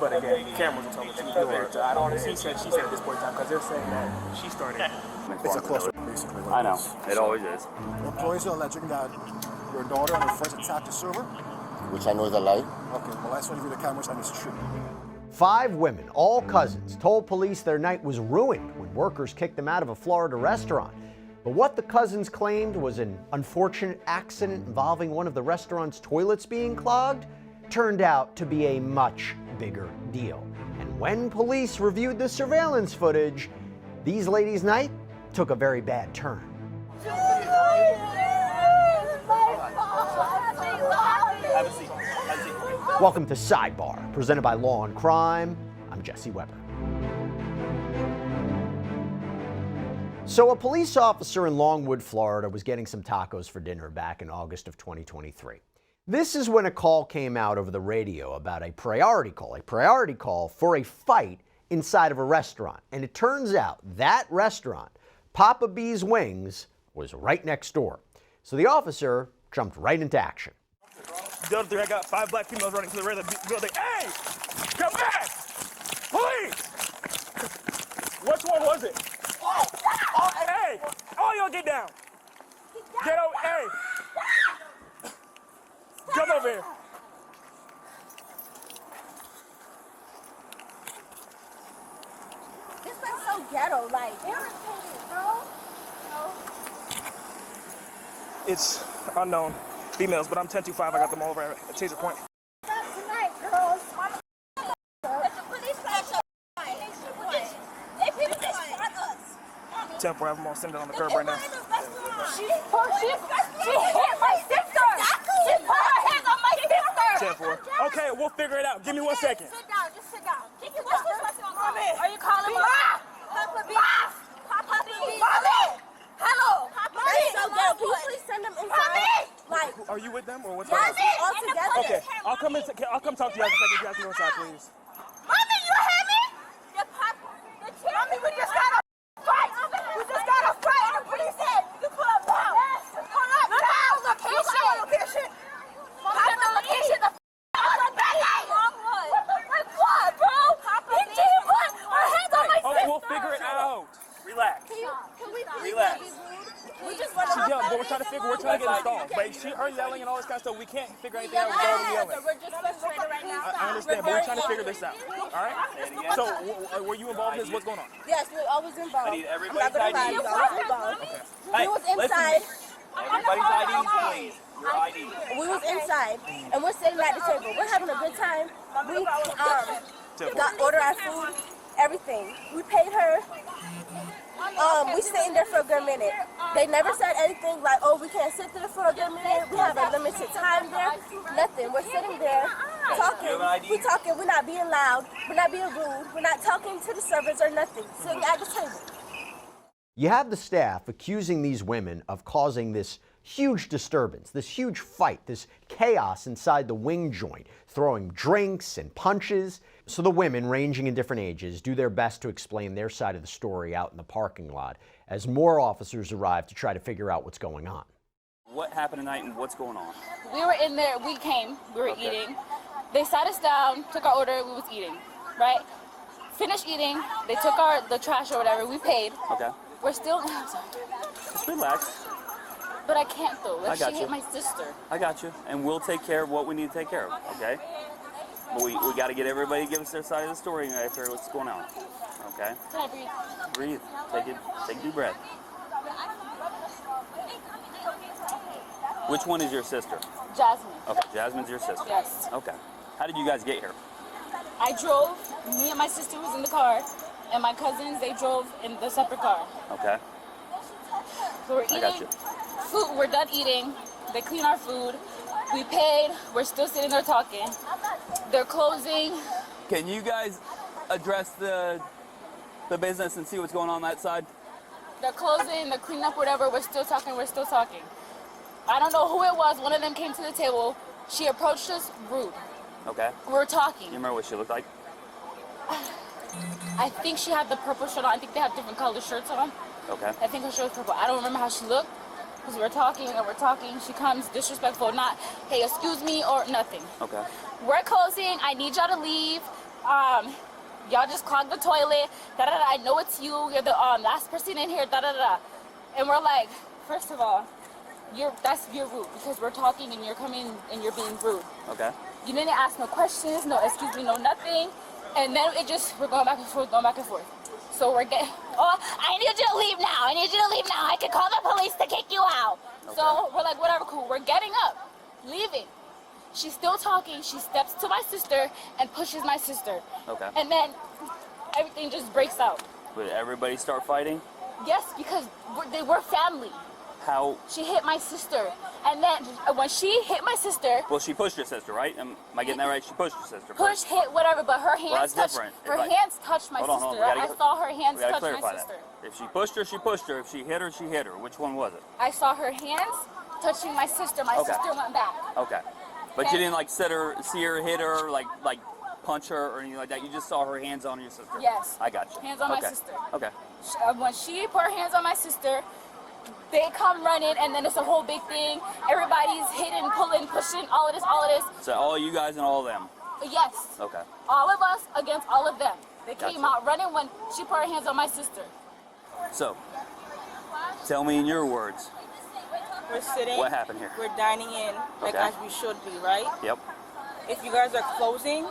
But again, cameras will tell the truth. I don't want to she said at this point in time because they're saying that she started. It's a cluster, basically. I know. It always is. Employees are alleging that your daughter and her friends attacked the server. Which I know is a lie. Okay, well, I saw you with the cameras and it's true. 5 women, all cousins, told police their night was ruined when workers kicked them out of a Florida restaurant. But what the cousins claimed was an unfortunate accident involving one of the restaurant's toilets being clogged turned out to be a much bigger deal. And when police reviewed the surveillance footage, these ladies' night took a very bad turn. Have a seat. Welcome to Sidebar, presented by Law&Crime. I'm Jesse Weber. So a police officer in Longwood, Florida was getting some tacos for dinner back in August of 2023. This is when a call came out over the radio about a priority call for a fight inside of a restaurant. And it turns out that restaurant, Papa B's Wings, was right next door. So the officer jumped right into action. Delta 3, I got 5 black females running to the rear of the building. Hey! Come back! Please! Which one was it? Oh, hey! All y'all get down! Get over, hey! Come over here. This looks so ghetto, like irritating, bro. It's unknown females, but I'm 10-5. I got them all over at Taser Point. Not tonight, girls. The police flash up. They people just shot us. 10-4, I have them all sitting on the curb right now. She hit my sister. She put her hands on my sister. 10-4. Okay, we'll figure it out. Give me 1 second. Sit down, just sit down. Are you calling me? Papa B. Papa B. Mommy. Hello. That's so ghetto. Can you please send them inside? Like, are you with them or what's yes, going on? all together. Okay, I'll come talk to you guys in a second. You guys can go inside, please. Mommy, you hear me? Mommy, we just got a fight. We just got a fight. And the police said you pull up now. Yes. Pull up now. Location. Pop the location. The like what, bro? He did what? Her hands on my sister. We'll figure it out. Relax. Can we Relax. We just She's yelling, but we're trying to get installed. But her yelling and all this kind of stuff, we can't figure anything out without her yelling. We're just frustrated right now. I understand, but we're trying to figure this out. All right? So, were you involved in this? What's going on? Yes, we're always involved. I need everybody's ID. We always involved. Okay. We was inside. Everybody's IDs, please. Your ID. We was inside, and we're sitting at the table. We're having a good time. We got order our food, everything. We paid her. We sitting there for a good minute. They never said anything like, oh, we can't sit there for a good minute. We have a limited time there. Nothing. We're sitting there talking. We're talking. We're not being loud. We're not being rude. We're not talking to the servers or nothing. Sitting at the table. You have the staff accusing these women of causing this huge disturbance, this huge fight, this chaos inside the wing joint, throwing drinks and punches. So the women, ranging in different ages, do their best to explain their side of the story out in the parking lot as more officers arrive to try to figure out what's going on. What happened tonight and what's going on? We were in there, we were eating. They sat us down, took our order, we was eating, right? Finished eating, they took the trash or whatever, we paid. Okay. We're still, Just relax. But I can't though, I got she you. hit my sister. I got you. And we'll take care of what we need to take care of, okay? But we got to get everybody to give us their side of the story and figure out what's going on, okay? Can I breathe? Breathe. Take a deep breath. Which one is your sister? Jasmine. Okay, Jasmine's your sister. Yes. Okay. How did you guys get here? I drove, me and my sister was in the car, and my cousins, they drove in the separate car. Okay. So we're I got eating you. food, we're done eating, they clean our food, we paid, we're still sitting there talking. They're closing. Can you guys address the business and see what's going on that side? They're closing, they're cleaning up whatever, we're still talking. I don't know who it was, one of them came to the table, she approached us rude. Okay. We're talking. You remember what she looked like? I think she had the purple shirt on, I think they have different colored shirts on. Okay. I think her shirt was purple. I don't remember how she looked, because we're talking, she comes disrespectful, not, hey, excuse me, or nothing. Okay. We're closing, I need y'all to leave. y'all just clogged the toilet, da-da-da, I know it's you, you're the last person in here, da-da-da. And we're like, first of all, you're rude, because we're talking and you're coming and you're being rude. Okay. You didn't ask no questions, no excuse me, no nothing. And then we're going back and forth, So we're getting, I need you to leave now, I can call the police to kick you out. Okay. So we're like, whatever, cool, we're getting up, leaving. She's still talking, she steps to my sister and pushes my sister. Okay. And then everything just breaks out. Would everybody start fighting? Yes, because they were family. How? She hit my sister. And then when she hit my sister... Well, she pushed your sister, right? Am I getting that right? She pushed your sister. Push, hit, whatever, but her hands touched... hands touched my sister. I saw her hands touch my sister. If she pushed her, she pushed her. If she hit her, she hit her. Which one was it? I saw her hands touching my sister. My sister went back. Okay. But you didn't like see her hit her, like punch her or anything like that. You just saw her hands on your sister. Yes. I got you. Hands on my sister. Okay. When she put her hands on my sister, they come running, and then it's a whole big thing. Everybody's hitting, pulling, pushing, all of this. So all you guys and all of them? Yes. Okay. All of us against all of them. They came out running when she put her hands on my sister. So, tell me in your words. We're sitting. What happened here? We're dining in, like as we should be, right? Yep. If you guys are closing,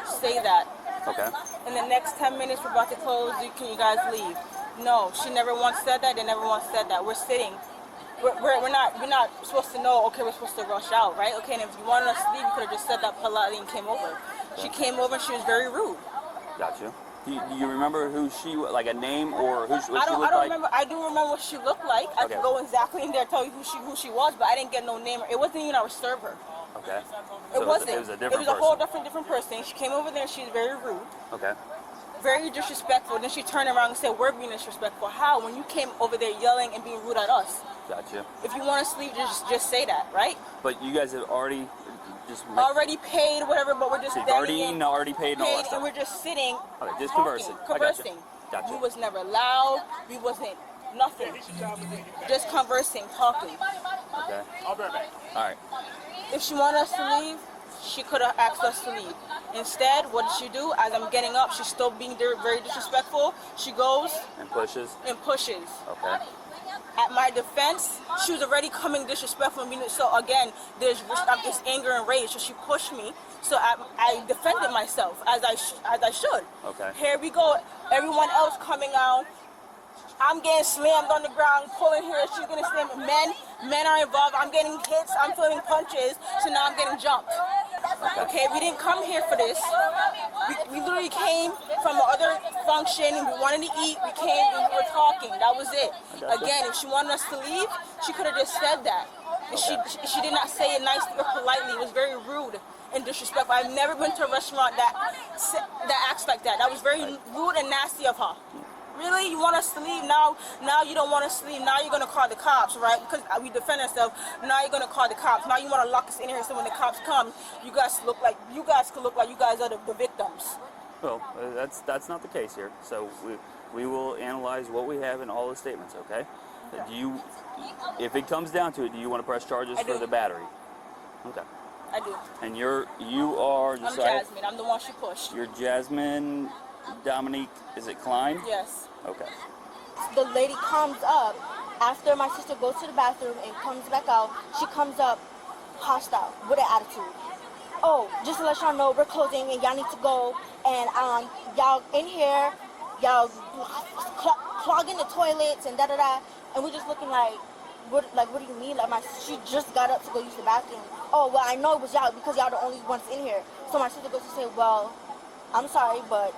say that. Okay. In the next 10 minutes, we're about to close. Can you guys leave? No, she never once said that. They never once said that. We're sitting. We're not supposed to know. Okay, we're supposed to rush out, right? Okay, and if you wanted us to leave, you could have just said that politely and came over. Okay. She came over and she was very rude. Got you. Do you remember who she, like a name or what she looked like? I don't remember. I do remember what she looked like. I could go exactly in there and tell you who she was, but I didn't get no name. It wasn't even our server. Okay. So it wasn't. It was a different person. It was a whole different person. She came over there and she was very rude. Okay. Very disrespectful. Then she turned around and said, "We're being disrespectful." How? When you came over there yelling and being rude at us. Gotcha. If you want us to leave, just say that, right? But you guys have already already paid, whatever. But we're just already paid and all that stuff. And we're just sitting. Okay, just talking, conversing. Gotcha. We was never loud. We wasn't nothing. Just conversing, talking. Okay. I'll be right back. All right. If she wanted us to leave, she could have asked us to leave. Instead, what did she do? As I'm getting up, she's still being very disrespectful. She goes and pushes. Okay. At my defense, she was already coming disrespectful. So again, there's this anger and rage. So she pushed me. So I defended myself as I should. Okay. Here we go. Everyone else coming out. I'm getting slammed on the ground, pulling here. She's getting slammed. Men are involved. I'm getting hits. I'm feeling punches. So now I'm getting jumped. Okay, we didn't come here for this. We literally came from another function and we wanted to eat. We came and we were talking. That was it. Again, if she wanted us to leave, she could have just said that. She did not say it nicely or politely. It was very rude and disrespectful. I've never been to a restaurant that acts like that. That was very rude and nasty of her. Really? You want us to leave now? Now you don't want us to leave. Now you're going to call the cops, right? Because we defend ourselves. Now you're going to call the cops. Now you want to lock us in here so when the cops come, you guys could look like you guys are the victims. Well, that's not the case here. So we will analyze what we have in all the statements, okay? Do you, if it comes down to it, do you want to press charges for the battery? Okay. I do. And you are I'm Jasmine. I'm the one she pushed. You're Jasmine Dominique, is it Klein? Yes. Okay. The lady comes up after my sister goes to the bathroom and comes back out. She comes up hostile with an attitude. Oh, just to let y'all know, we're closing and y'all need to go. And y'all in here, y'all clogging the toilets and da-da-da. And we're just looking like, what do you mean? Like she just got up to go use the bathroom. Oh, well, I know it was y'all because y'all the only ones in here. So my sister goes to say, well, I'm sorry, but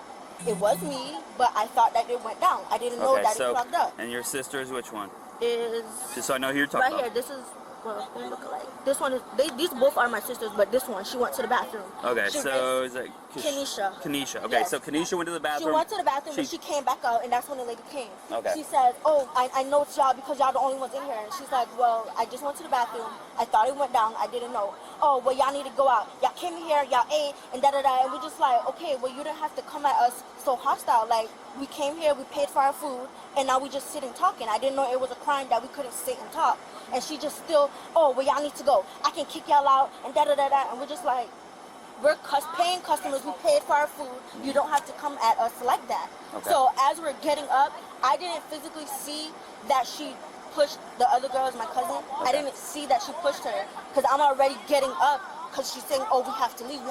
it was me, but I thought that it went down. I didn't know that it clogged up. And your sister is which one? Is just so I know who you're talking about. Right here. This is, well, they look alike. This one is, these both are my sisters, but this one, she went to the bathroom. Okay, so is it Kenesha? Kenesha. Okay, yes. So Kenesha went to the bathroom. She went to the bathroom, but she came back out, and that's when the lady came. Okay. She said, oh, I know it's y'all because y'all the only ones in here. And she's like, well, I just went to the bathroom. I thought it went down. I didn't know. Oh, well, y'all need to go out. Y'all came here, y'all ate, and da-da-da. And we're just like, okay, well, you didn't have to come at us so hostile. Like, we came here, we paid for our food, and now we just sitting talking. I didn't know it was a crime that we couldn't sit and talk. And she just still, oh, well, y'all need to go. I can kick y'all out, and da-da-da-da. And we're just like, we're paying customers. We paid for our food. You don't have to come at us like that. Okay. So as we're getting up, I didn't physically see that she pushed the other girl as my cousin. Okay. I didn't see that she pushed her because I'm already getting up because she's saying, oh, we have to leave.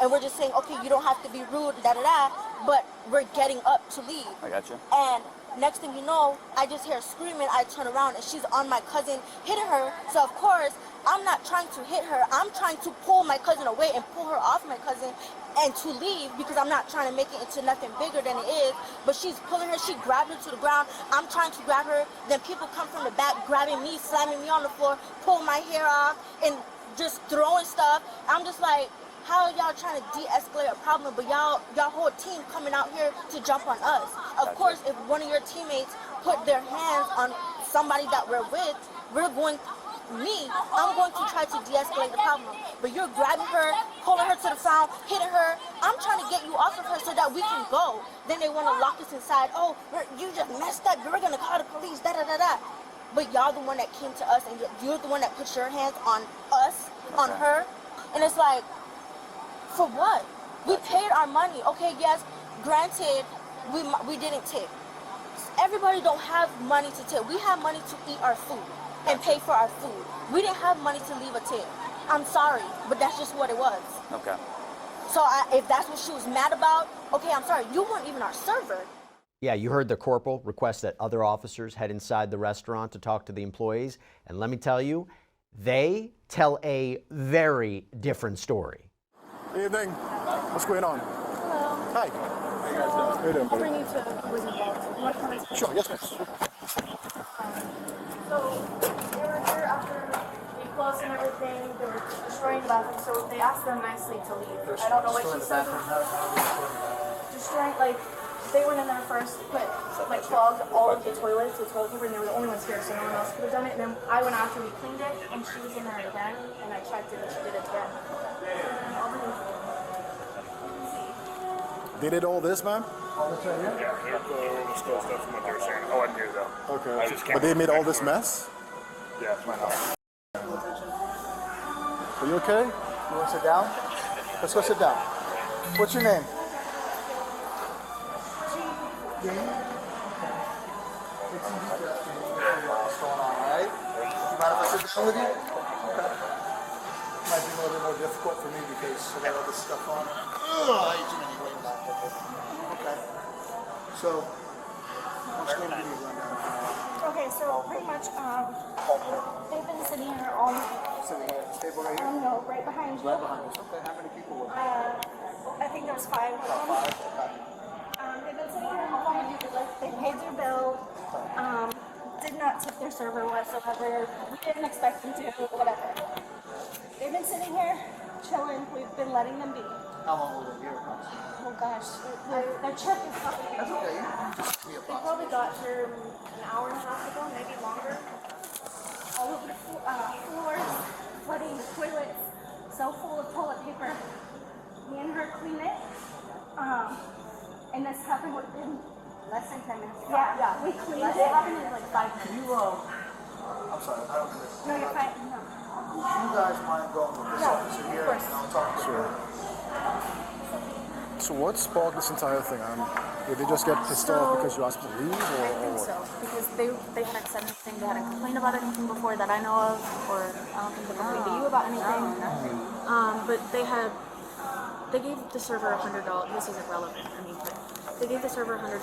And we're just saying, okay, you don't have to be rude, da-da-da, but we're getting up to leave. I got you. And next thing you know, I just hear screaming. I turn around and she's on my cousin, hitting her. So of course, I'm not trying to hit her. I'm trying to pull my cousin away and pull her off my cousin and to leave because I'm not trying to make it into nothing bigger than it is. But she's pulling her. She grabbed her to the ground. I'm trying to grab her. Then people come from the back, grabbing me, slamming me on the floor, pull my hair off, and just throwing stuff. I'm just like, how are y'all trying to de-escalate a problem, but y'all whole team coming out here to jump on us? Of course, if one of your teammates put their hands on somebody that we're with, I'm going to try to de-escalate the problem. But you're grabbing her, pulling her to the ground, hitting her. I'm trying to get you off of her so that we can go. Then they want to lock us inside. Oh, you just messed up. We're going to call the police, da-da-da-da. But y'all the one that came to us, and you're the one that put your hands on us, on her. And it's like, for what? We paid our money. Okay, yes, granted, we didn't tip. Everybody don't have money to tip. We have money to eat our food and pay for our food. We didn't have money to leave a tip. I'm sorry, but that's just what it was. Okay. So if that's what she was mad about, okay, I'm sorry. You weren't even our server. Yeah, you heard the corporal request that other officers head inside the restaurant to talk to the employees. And let me tell you, they tell a very different story. Evening. What's going on? Hello. Hi. How you doing, buddy? Bring you to who's involved. You want to come inside? Sure, yes, miss. So they were here after we closed and everything. They were destroying the bathroom, so they asked them nicely to leave. I don't know what she said. Destroying, like, they went in there first, clogged all of the toilets with toilet paper, and they were the only ones here, so no one else could have done it. And then I went after we cleaned it, and she was in there again, and I checked it, and she did it again. They did all this, ma'am? Yeah, they're still stuff from what they were saying. Oh, I knew though. Okay. But they made all this mess? Yeah, it's my house. Are you okay? You want to sit down? Let's go sit down. What's your name? Deininger? What's going on, alright? You mind if I sit down with you? Okay. Might be a little bit more difficult for me because I got all this stuff on. I hate you anyway. Okay. So, I'm just going to give you a rundown. Okay, so pretty much, they've been sitting here all night. Sitting at the table right here? No, right behind you. Right behind us. Okay, how many people were there? I think there was 5 of them. Five? Okay. They've been sitting here all night. They paid their bill. Did not tip their server whatsoever. We didn't expect them to, whatever. They've been sitting here chilling. We've been letting them be. How long were they here? Oh gosh, their trip is probably. That's okay. Just be a They probably got here an hour and a half ago, maybe longer. All over the floors, flooding toilets, so full of toilet paper. Me and her clean it. And this happened within less than 10 minutes. Yeah, we cleaned it. It happened in like 5 minutes. Can you, I'm sorry, I don't understand. No, you're fine. No. You guys mind going with this officer here? Of course. And I'll talk to her. So what sparked this entire thing? Did they just get pissed off because you asked to leave, or I think so, because they hadn't said anything, they hadn't complained about anything before that I know of, or I don't think they complained to you about anything. But they gave the server $100. This isn't relevant, but they gave the server $100.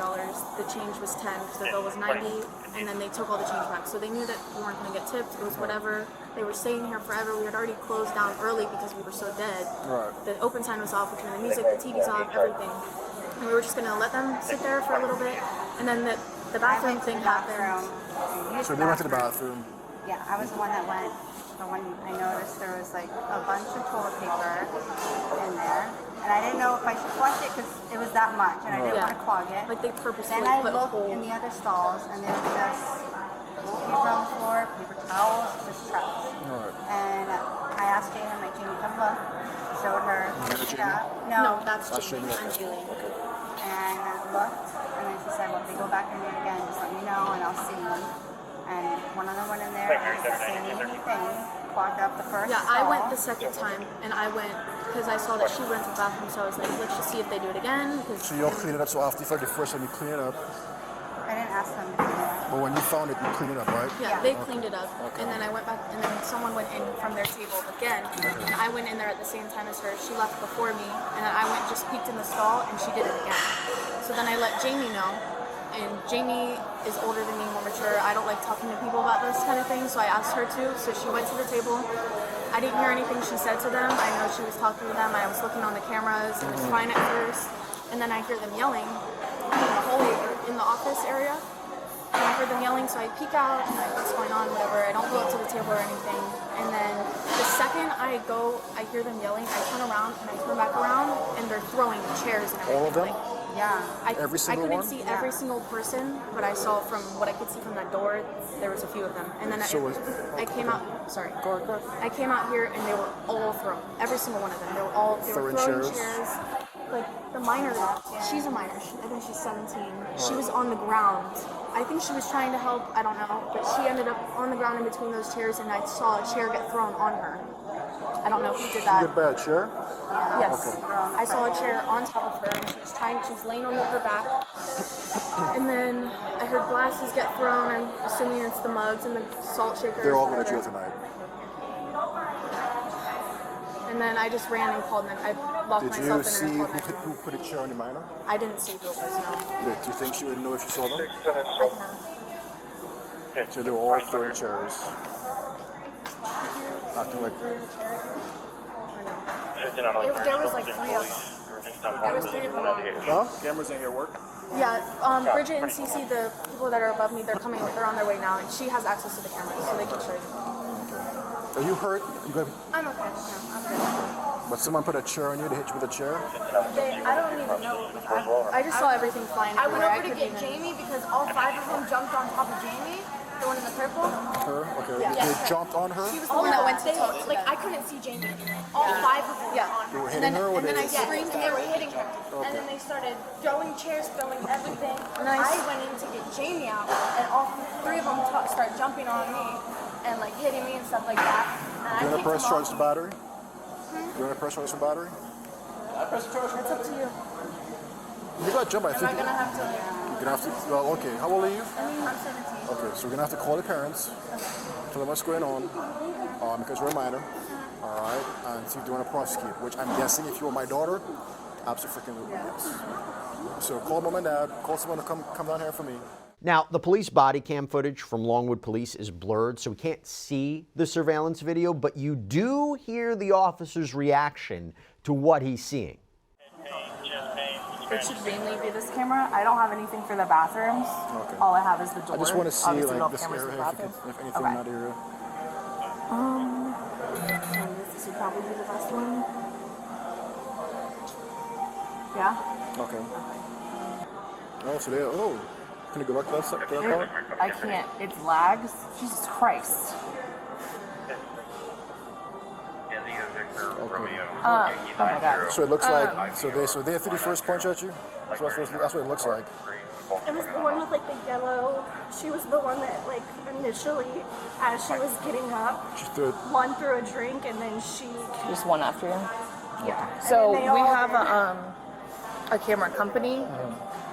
The change was 10 because the bill was 90, and then they took all the change back. So they knew that we weren't going to get tipped. It was whatever. They were staying here forever. We had already closed down early because we were so dead. Right. The open sign was off, which meant the music, the TV's off, everything. And we were just going to let them sit there for a little bit, and then the bathroom thing happened. So they went to the bathroom. Yeah, I was the one that went. So when I noticed there was like a bunch of toilet paper in there, and I didn't know if I should flush it because it was that much, and I didn't want to clog it. Like they purposely Then I put a looked hole. in the other stalls, and there was just paper on the floor, paper towels, just trash. Right. And I asked Jamie, I'm like, Jamie, come look. Showed her. Yeah. No, that's Jamie. Jamie. I'm Julian. And I looked, and then she said, well, if they go back in there again, just let me know, and I'll see. And one of them went in there, and the same thing, clogged up the first Yeah, stall. I went the second time, and I went because I saw that she went to the bathroom, so I was like, let's just see if they do it again. So you'll clean it up, so after you the first time you clean it up. I didn't ask them to do that. But when you found it, you cleaned it up, right? Yeah, they cleaned it up, and then I went back, and then someone went in from their table again, and I went in there at the same time as her. She left before me, and then I went just peeked in the stall, and she did it again. So then I let Jamie know, and Jamie is older than me, more mature. I don't like talking to people about this kind of thing, so I asked her to. So she went to the table. I didn't hear anything she said to them. I know she was talking to them. I was looking on the cameras. It was fine at first, and then I hear them yelling in the hallway, in the office area. And I heard them yelling, so I peek out, and I'm like, what's going on, whatever. I don't go up to the table or anything. And then the second I hear them yelling, I turn around, and I turn back around, and they're throwing chairs and everything. All of them? Yeah. Every single one? I couldn't see every single person, but I saw from what I could see from that door, there was a few of them. And then I came out, sorry. Go ahead. I came out here, and they were all thrown. Every single one of them. They were throwing chairs. Like, the minor, she's a minor. I think she's 17. She was on the ground. I think she was trying to help, I don't know, but she ended up on the ground in between those chairs, and I saw a chair get thrown on her. I don't know who did that. Good bad, sure? Yes. Okay. I saw a chair on top of her, and she was laying on her back. And then I heard glasses get thrown. I'm assuming it's the mugs and the salt shakers. They're all going to jail tonight. And then I just ran and called them. I locked myself in and called Did you see who put a chair on the minor? I didn't see who it was, no. Do you think she would know if she saw them? I don't know. So they were all throwing chairs. Acting like... There was like 3 of them. There was 3 of them. Huh? Cameras in here work? Yeah, Bridget and Cece, the people that are above me, they're on their way now, and she has access to the cameras, so they can show you. Are you hurt? I'm okay. No, I'm good. But someone put a chair on you, they hit you with a chair? I don't even know. I just saw everything flying I everywhere. went over to get Jamie because all 5 of them jumped on top of Jamie. The one in the purple. Her? Okay. Yeah. They jumped on her? She was the one that went to talk to them. I couldn't see Jamie. All 5 of them were on They her. were hitting her? And then I Yes, screamed. and they were hitting her. And then they started throwing chairs, throwing everything. And I went in to get Jamie out, and all 3 of them started jumping on me and like hitting me and stuff like that. And Do you want to press charge for battery? Hmm? Do you want to press charge for battery? It's up to you. You got to jump, I think. I'm gonna have to. You're going to have to, well, okay. How old are you? I'm 17. Okay, so we're going to have to call the parents, tell them what's going on, because you're a minor, all right, and see if they want to prosecute, which I'm guessing if you were my daughter, absolutely yes. So call mom and dad, call someone to come down here for me. Now, the police body cam footage from Longwood Police is blurred, so we can't see the surveillance video, but you do hear the officer's reaction to what he's seeing. It should mainly be this camera. I don't have anything for the bathrooms. Okay. All I have is the door. I just want to see Obviously, like no this cameras in area, the bathroom. if anything in that area. This would probably be the best one. Yeah? Okay. Oh, so there, can you go back to that part? I can't. It's lags. Jesus Christ. Oh my God. So it looks like, so they threw the first punch at you? That's what it looks like. It was the one with like the yellow. She was the one that like initially, as she was getting up, She threw it. one threw a drink and then she. Just one after you. Yeah. So And then they we all have did. a camera company.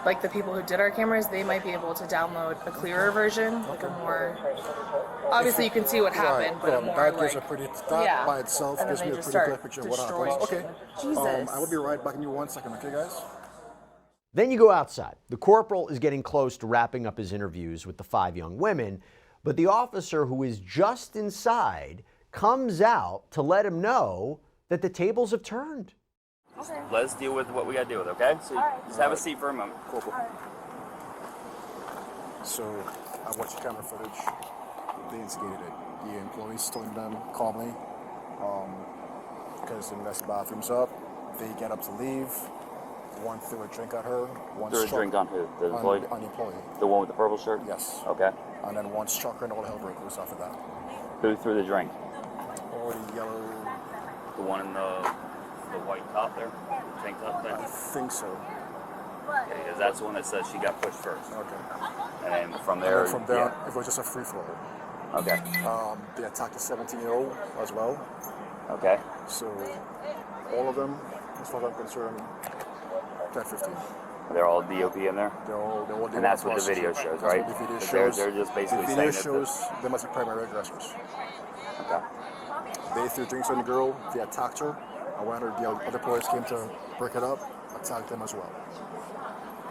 Like the people who did our cameras, they might be able to download a clearer version, like a more. Obviously, you can see what happened, but a more that gives like. a pretty, that by itself And then gives me they a just pretty clear start picture of what destroying happened. Okay. Jesus. I will be right back in you 1 second, okay, guys? Then you go outside. The corporal is getting close to wrapping up his interviews with the 5 young women, but the officer who is just inside comes out to let him know that the tables have turned. Okay. Let's deal with what we got to deal with, okay? So just have a seat for a moment. Cool. So I watched the camera footage. They instigated it. The employees told them calmly, because they messed the bathrooms up. They get up to leave. One threw a drink at her. One threw a drink on who? The employee? On the employee. The one with the purple shirt? Yes. Okay. And then one struck her and all hell broke loose after that. Who threw the drink? Or the yellow. The one in the white top there? Tank top thing? I think so. Yeah, because that's the one that says she got pushed first. Okay. And then from there, it was just a free flow. Okay. They attacked a 17-year-old as well. Okay. So all of them, as far as I'm concerned, 10-15. They're all DOP in there? They're all and that's what the video shows, right? That's what the video shows. They're just basically the video saying shows they must be primary aggressors. Okay. They threw drinks on the girl, they attacked her, and when the other players came to break it up, attacked them as well.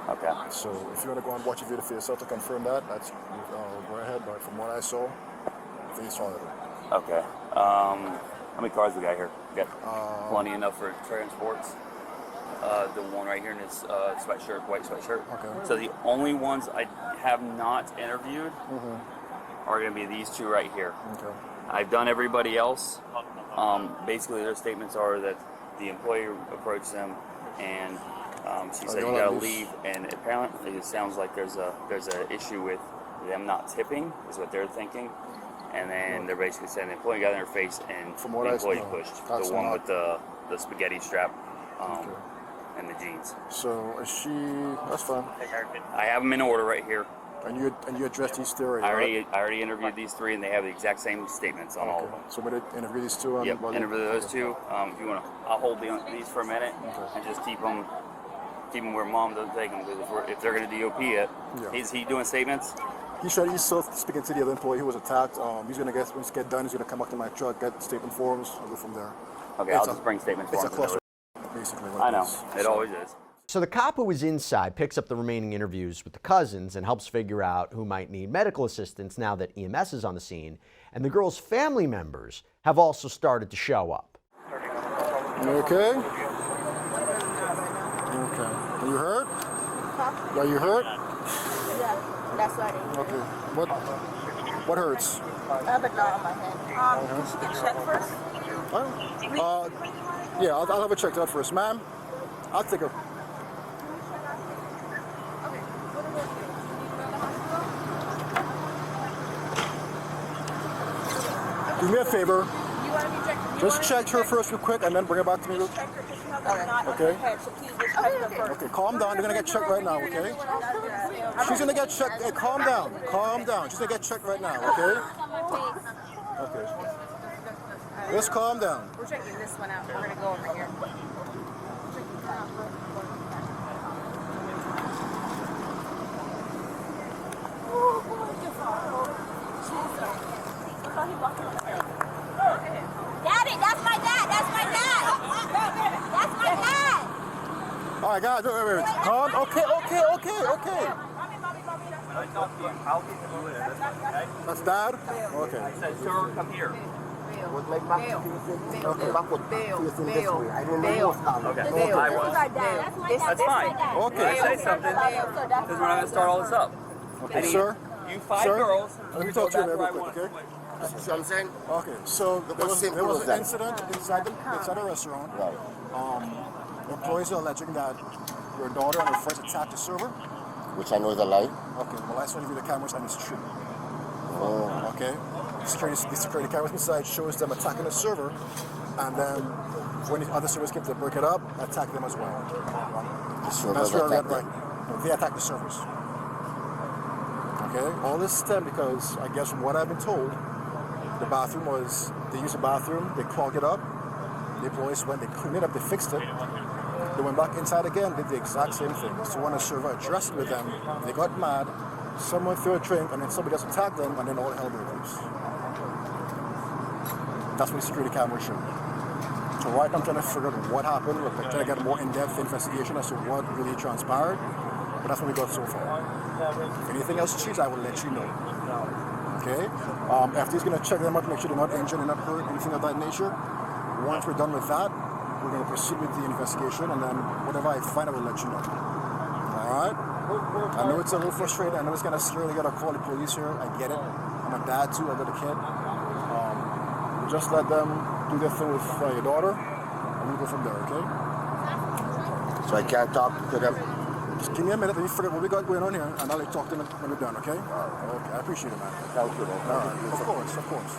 Okay. So if you want to go and watch a video for yourself to confirm that, that's go ahead, but from what I saw, they saw it. Okay. How many cars we got here? We got plenty enough for transports. The one right here in his sweatshirt, white sweatshirt. Okay. So the only ones I have not interviewed are going to be these two right here. Okay. I've done everybody else. Basically, their statements are that the employee approached them and she said you gotta leave. And apparently, it sounds like there's a issue with them not tipping, is what they're thinking. And then they're basically saying the employee got in her face and the employee pushed. The one with the spaghetti strap and the jeans. So is she? That's fine. I have them in order right here. And you addressed these three already, I already interviewed these three, and they have the exact same statements on all of them. So we're going to interview these two? Yep, interview those two. If you want to, I'll hold these for a minute and just keep them where Mom doesn't take them, because if they're going to DOP it, is he doing statements? He's still speaking to the other employee who was attacked. He's going to get, once it's get done, he's going to come up to my truck, get statement forms, and go from there. Okay, I'll just bring statement forms. It's a cluster, basically. I know, it always is. So the cop who was inside picks up the remaining interviews with the cousins and helps figure out who might need medical assistance now that EMS is on the scene, and the girl's family members have also started to show up. You okay? Okay. Are you hurt? Huh? Are you hurt? Yeah, that's right. Okay. What hurts? I have a knot on my head. Can she get checked first? Yeah, I'll have it checked out first. Ma'am, I'll take her. Do me a favor. Just check her first real quick and then bring her back to me. Okay. Okay, calm down. You're going to get checked right now, okay? She's going to get checked. Hey, calm down. Calm down. She's going to get checked right now, okay? Okay. Just calm down. We're checking this one out. We're going to go over here. Daddy, that's my dad. That's my dad. That's my dad. All right, guys, wait. Calm. Okay. That's dad? Okay. I said, sir, come here. Okay. That's fine. Okay. Say something, because we're not going to start all this up. Okay, sir. You five girls. Let me talk to you real quick, okay? See what I'm saying? Okay, so there was an incident inside the restaurant. Employees are alleging that your daughter and her friends attacked the server. Which I know is a lie. Okay, well, I saw the cameras and it's true. Oh. Okay, the security cameras inside shows them attacking the server, and then when the other servers came to break it up, attack them as well. The servers attacked them? Right. They attacked the servers. Okay, all this stemmed because, I guess from what I've been told, the bathroom they used the bathroom, they clogged it up, the employees went, they cleaned it up, they fixed it, they went back inside again, did the exact same thing. So when a server addressed with them, they got mad, someone threw a drink, and then somebody else attacked them, and then all hell broke loose. That's what the security camera showed. So right now I'm trying to figure out what happened, we're trying to get a more in-depth investigation as to what really transpired, but that's what we got so far. If anything else changes, I will let you know. Okay? FD is going to check them out to make sure they're not injured, they're not hurt, anything of that nature. Once we're done with that, we're going to proceed with the investigation, and then whatever I find, I will let you know. Alright? I know it's a little frustrating. I know it's kind of scary. You got to call the police here. I get it. I'm a dad too. I got a kid. Just let them do their thing with your daughter, and we'll go from there, okay? So I can't talk to them? Just give me a minute, let me figure out what we got going on here, and I'll let you talk to them when we're done, okay? Okay, I appreciate it, man. Thank you. All right, of course.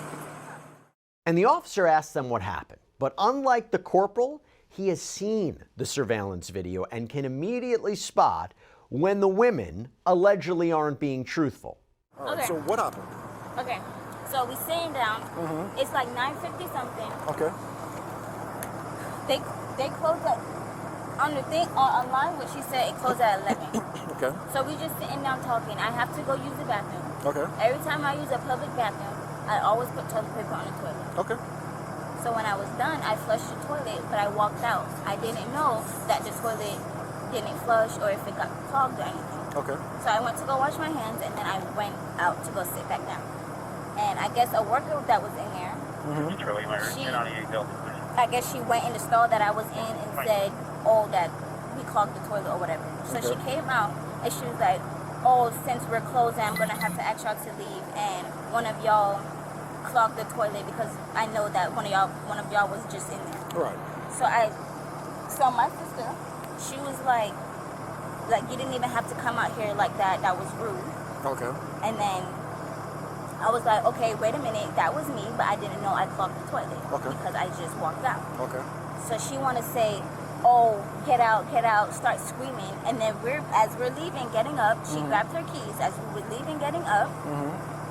And the officer asks them what happened. But unlike the corporal, he has seen the surveillance video and can immediately spot when the women allegedly aren't being truthful. All right, Okay. so what happened? Okay, so we sitting down. It's like 9:50 something. Okay. They they closed at, on the thing, online, what she said, it closed at 11. Okay. So we just sitting down talking. I have to go use the bathroom. Okay. Every time I use a public bathroom, I always put toilet paper on the toilet. Okay. So when I was done, I flushed the toilet, but I walked out. I didn't know that the toilet didn't flush or if it got clogged or anything. Okay. So I went to go wash my hands, and then I went out to go sit back down. And I guess a worker that was in there, I guess she went in the stall that I was in and said, oh, that we clogged the toilet or whatever. So she came out, and she was like, oh, since we're closed, I'm going to have to ask y'all to leave, and one of y'all clogged the toilet because I know that one of y'all was just in there. Right. So my sister, she was like you didn't even have to come out here like that. That was rude. Okay. And then I was like, okay, wait a minute, that was me, but I didn't know I clogged the toilet because I just walked out. Okay. So she want to say, oh, get out, start screaming. And then as we're leaving, getting up, she grabbed her keys. As we were leaving, getting up,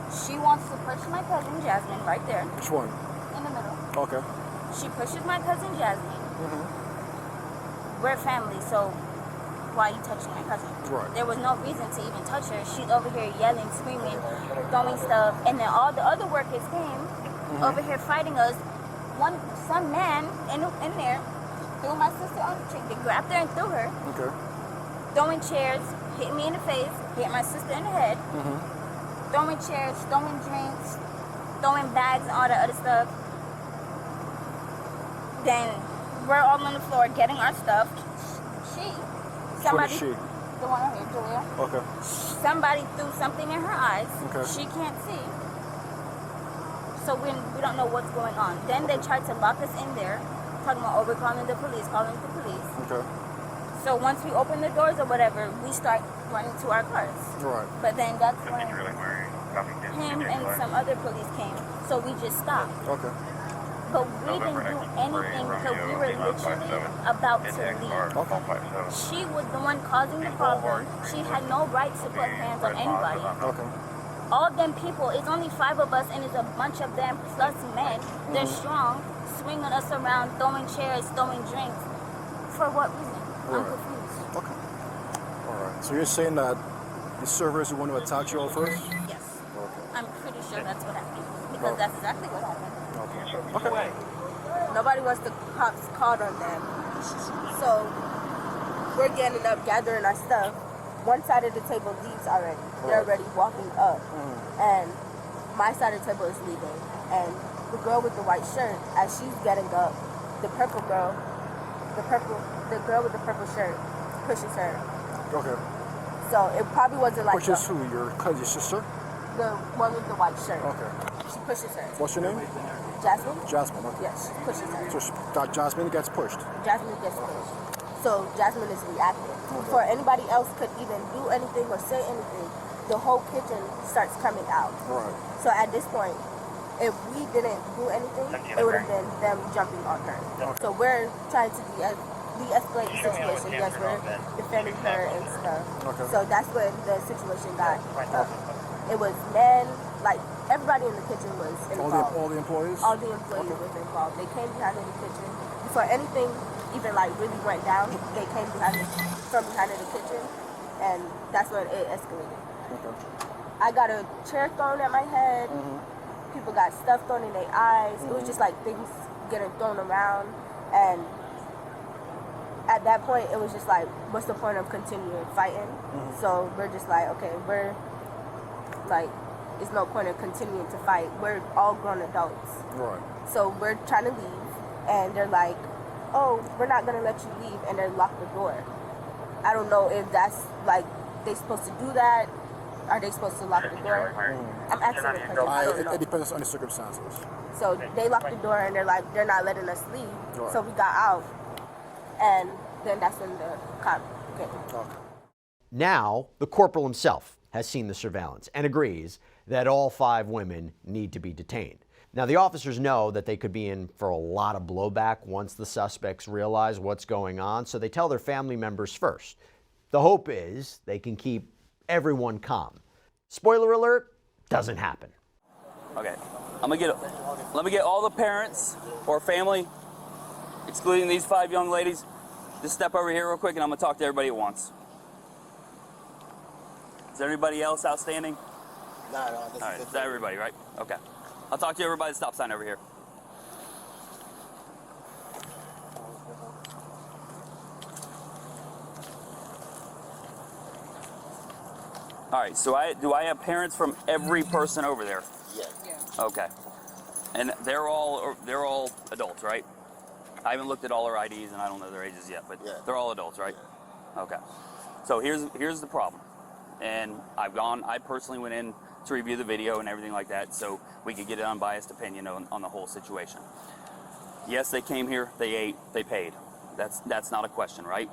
she wants to push my cousin Jasmine right there. Which one? In the middle. Okay. She pushes my cousin Jasmine. We're family, so why are you touching my cousin? Right. There was no reason to even touch her. She's over here yelling, screaming, throwing stuff. And then all the other workers came over here fighting us. Some man in there threw my sister on the chick. They grabbed her and threw her. Okay. Throwing chairs, hit me in the face, hit my sister in the head. Throwing chairs, throwing drinks, throwing bags and all the other stuff. Then we're all on the floor getting our stuff. Somebody, what is she? The one over here, Julia. Okay. Somebody threw something in her eyes. Okay. She can't see. So we don't know what's going on. Then they tried to lock us in there, talking about, oh, we're calling the police. Okay. So once we open the doors or whatever, we start running to our cars. Right. But then that's when him and some other police came. So we just stopped. Okay. But we didn't do anything because we were literally about to leave. Okay. She was the one causing the problem. She had no right to put hands on anybody. Okay. All them people, it's only 5 of us and it's a bunch of them plus men. They're strong, swinging us around, throwing chairs, throwing drinks. For what reason? I'm confused. Okay. All right. So you're saying that the server is the one who attacked you all first? Yes. Okay. I'm pretty sure that's what happened. Because that's exactly what happened. Okay. Nobody wants the cops called on them. So we're getting up, gathering our stuff. One side of the table leaves already. They're already walking up. And my side of the table is leaving. And the girl with the white shirt, as she's getting up, the girl with the purple shirt pushes her. Okay. So it probably wasn't like Pushes who? Your sister? the one with the white shirt. Okay. She pushes her. What's your name? Jasmine? Jasmine, okay. Yes, she pushes her. So Jasmine gets pushed. Jasmine gets pushed. So Jasmine is reacting. Before anybody else could even do anything or say anything, the whole kitchen starts coming out. Right. So at this point, if we didn't do anything, it would have been them jumping on her. Okay. So we're trying to de-escalate the situation. Yes, we're defending her and stuff. Okay. So that's when the situation got it was men, like everybody in the kitchen was involved. All the employees? All the employees was involved. They came behind in the kitchen. Before anything even like really went down, they came from behind in the kitchen, and that's when it escalated. Okay. I got a chair thrown at my head. People got stuff thrown in their eyes. It was just like things getting thrown around, and at that point, it was just like, what's the point of continuing fighting? So we're just like, okay, we're like, there's no point of continuing to fight. We're all grown adults. Right. So we're trying to leave, and they're like, oh, we're not going to let you leave, and they lock the door. I don't know if that's, like, they supposed to do that. Are they supposed to lock the door? I'm asking the question. I don't know. It depends on the circumstances. So they locked the door, and they're like, they're not letting us leave. Right. So we got out, and then that's when the cop came. Okay. Now, the corporal himself has seen the surveillance and agrees that all 5 women need to be detained. Now, the officers know that they could be in for a lot of blowback once the suspects realize what's going on, so they tell their family members first. The hope is they can keep everyone calm. Spoiler alert, doesn't happen. Okay, let me get all the parents or family excluding these 5 young ladies, just step over here real quick and I'm gonna talk to everybody at once. Is there anybody else outstanding? No. All right, is that everybody, right? Okay. I'll talk to everybody at the stop sign over here. All right, so do I have parents from every person over there? Yeah. Okay. And they're all adults, right? I haven't looked at all their IDs and I don't know their ages yet, but they're all adults, right? Yeah. Okay. So here's the problem. And I personally went in to review the video and everything like that so we could get an unbiased opinion on the whole situation. Yes, they came here, they ate, they paid. That's not a question, right?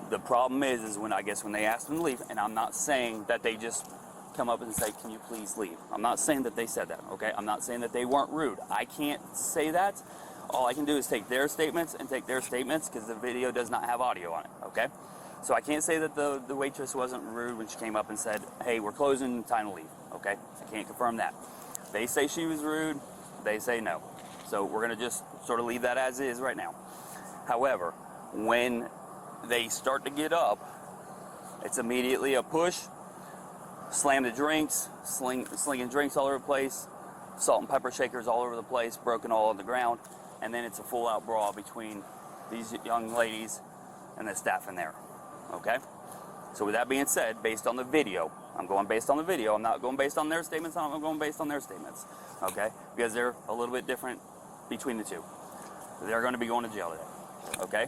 The problem is when they asked them to leave, and I'm not saying that they just come up and say, can you please leave? I'm not saying that they said that, okay? I'm not saying that they weren't rude. I can't say that. All I can do is take their statements because the video does not have audio on it, okay? So I can't say that the waitress wasn't rude when she came up and said, hey, we're closing, time to leave, okay? I can't confirm that. They say she was rude, they say no. So we're gonna just sort of leave that as is right now. However, when they start to get up, it's immediately a push, slam the drinks, slinging drinks all over the place, salt and pepper shakers all over the place, broken all on the ground, and then it's a full-out brawl between these young ladies and the staff in there, okay? So with that being said, based on the video, I'm going based on the video, I'm not going based on their statements, I'm going based on their statements, okay? Because they're a little bit different between the two. They're going to be going to jail today, okay?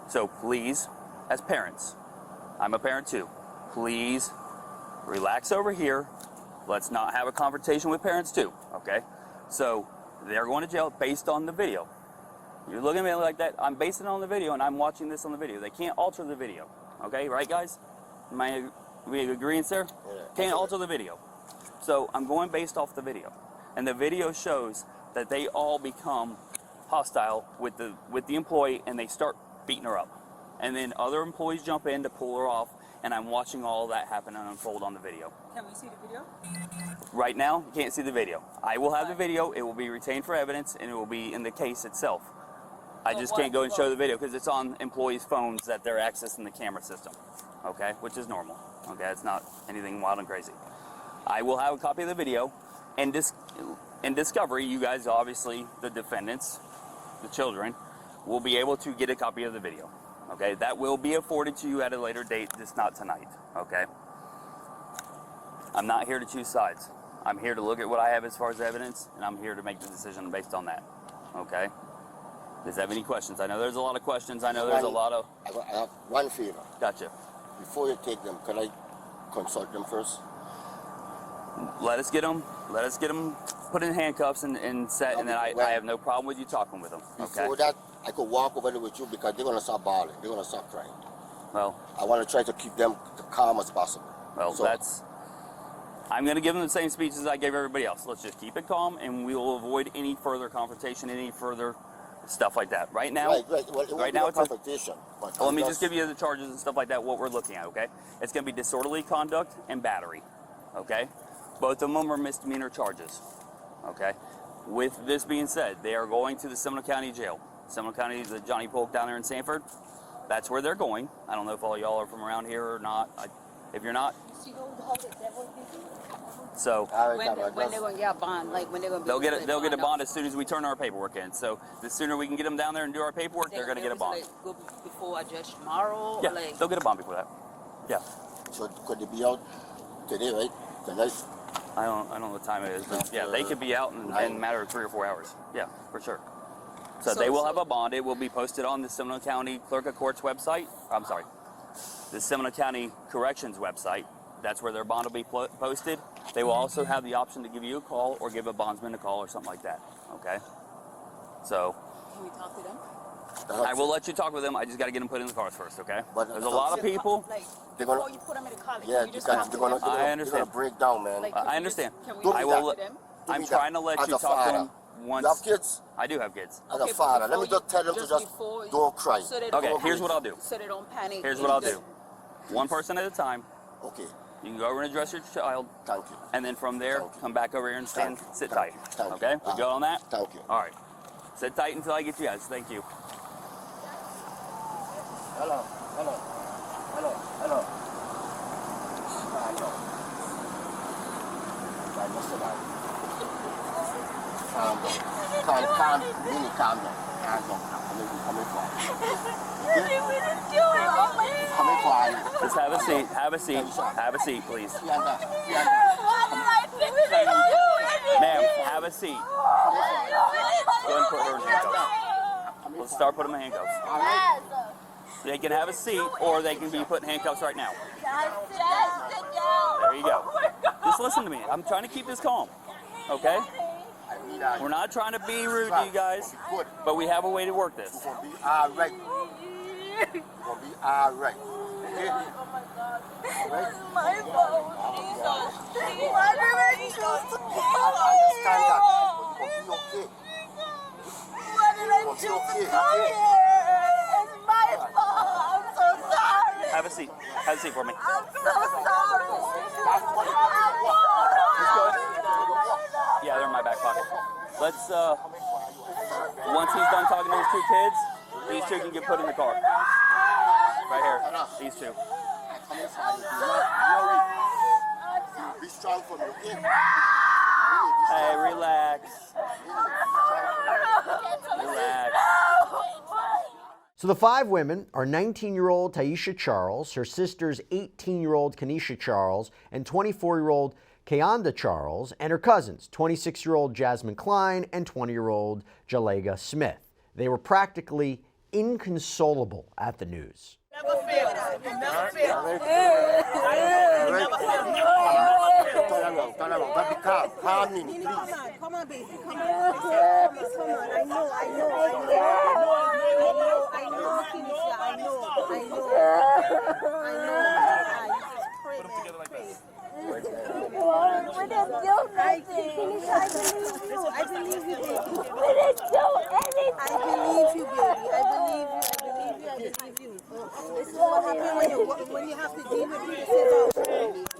So please, as parents, I'm a parent too, please relax over here. Let's not have a confrontation with parents too, okay? So they're going to jail based on the video. You're looking at me like that. I'm basing it on the video and I'm watching this on the video. They can't alter the video, okay? Right, guys? Am we agreeing, sir? Yeah. Can't alter the video. So I'm going based off the video. And the video shows that they all become hostile with the employee and they start beating her up. And then other employees jump in to pull her off, and I'm watching all that happen and unfold on the video. Can we see the video? Right now, you can't see the video. I will have the video, it will be retained for evidence, and it will be in the case itself. I just can't go and show the video because it's on employees' phones that they're accessing the camera system, okay? Which is normal, okay? It's not anything wild and crazy. I will have a copy of the video, and in discovery, you guys, obviously, the defendants, the children, will be able to get a copy of the video. Okay, that will be afforded to you at a later date, just not tonight, okay? I'm not here to choose sides. I'm here to look at what I have as far as evidence, and I'm here to make the decision based on that, okay? Does that have any questions? I know there's a lot of questions. I know there's a lot of... I have one favor. Gotcha. Before you take them, can I consult them first? Let us get them put in handcuffs and set, and then I have no problem with you talking with them, okay? Before that, I could walk over there with you because they're going to start bawling. They're going to start crying. Well, I want to try to keep them calm as possible. Well, so, I'm going to give them the same speech as I gave everybody else. Let's just keep it calm, and we will avoid any further confrontation, any further stuff like that. Right now, right now it's confrontation. Let me just give you the charges and stuff like that, what we're looking at, okay? It's going to be disorderly conduct and battery, okay? Both of them are misdemeanor charges, okay? With this being said, they are going to the Seminole County Jail. Seminole County is the Johnny Polk down there in Sanford. That's where they're going. I don't know if all y'all are from around here or not. If you're not, so when they're going to get a bond, like when they're going to be they'll get a bond as soon as we turn our paperwork in. So the sooner we can get them down there and do our paperwork, they're going to get a bond. Like, go before a judge tomorrow. Yeah, or like, they'll get a bond before that. Yeah. So could they be out today, right? Tonight? I don't know what time it is, but yeah, they could be out in a matter of 3 or 4 hours. Yeah, for sure. So they will have a bond. It will be posted on the Seminole County Clerk of Court's website. I'm sorry, the Seminole County Corrections website. That's where their bond will be posted. They will also have the option to give you a call or give a bondsman a call or something like that. Okay. So. Can we talk to them? I will let you talk with them. I just got to get them put in the cars first, okay? But there's a lot of people. Before you put them in the car, yeah, they're going to break down, man. I understand. I will. I'm trying to let you talk to them once. You have kids? I do have kids. As a father, let me just tell them to just don't cry. Okay, here's what I'll do. So they don't panic. Here's what I'll do. One person at a time. Okay. You can go over and address your child. Thank you. And then from there, come back over here and sit tight. Thank you. Okay? We go on that? Thank you. All right. Sit tight until I get you guys. Thank you. Hello. Calm down. Just have a seat. Have a seat. Have a seat, please. Ma'am, have a seat. Go ahead and put her in handcuffs. Let's start putting them in handcuffs. They can have a seat, or they can be put in handcuffs right now. There you go. Just listen to me. I'm trying to keep this calm, okay? We're not trying to be rude to you guys, but we have a way to work this. We're gonna be all right. Okay? My fault, Jesus. Why did I choose to Understand that. Why did I choose to come here? It's my fault. I'm so sorry. Have a seat. Have a seat for me. I'm so sorry. Yeah, they're in my back pocket. Let's, once he's done talking to his two kids, these two can get put in the car. Right here, these two. Be strong for me, okay? Hey, relax. Relax. So the 5 women are 19-year-old Taisha Charles, her sister's 18-year-old Kanisha Charles, and 24-year-old Kayonda Charles, and her cousins, 26-year-old Jasmine Klein and 20-year-old Jalega Smith. They were practically inconsolable at the news. Never fail. Never fail. Turn around. Be calm. Calm me, please. Come on, baby. Come on. Come on. I know. Put them together like this. We didn't do nothing. I believe you, baby. We didn't do anything. I believe you, baby. I believe you. This is what happens when you have to deal with me.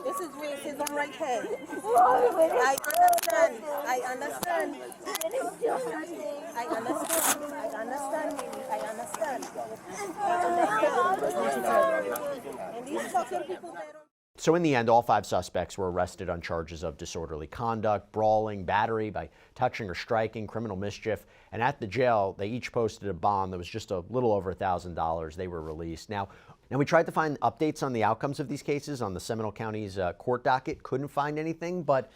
This is where it says on right hand. I understand. And these fucking people that don't. So in the end, all 5 suspects were arrested on charges of disorderly conduct, brawling, battery by touching or striking, criminal mischief, and at the jail, they each posted a bond that was just a little over $1,000. They were released. Now we tried to find updates on the outcomes of these cases on the Seminole County's court docket. Couldn't find anything, but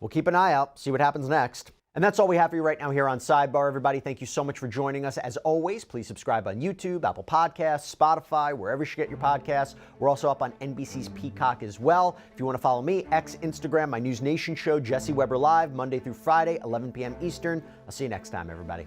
we'll keep an eye out, see what happens next. And that's all we have for you right now here on Sidebar, everybody. Thank you so much for joining us. As always, please subscribe on YouTube, Apple Podcasts, Spotify, wherever you get your podcasts. We're also up on NBC's Peacock as well. If you want to follow me, X, Instagram, my News Nation show, Jesse Weber Live, Monday through Friday, 11 p.m. Eastern. I'll see you next time, everybody.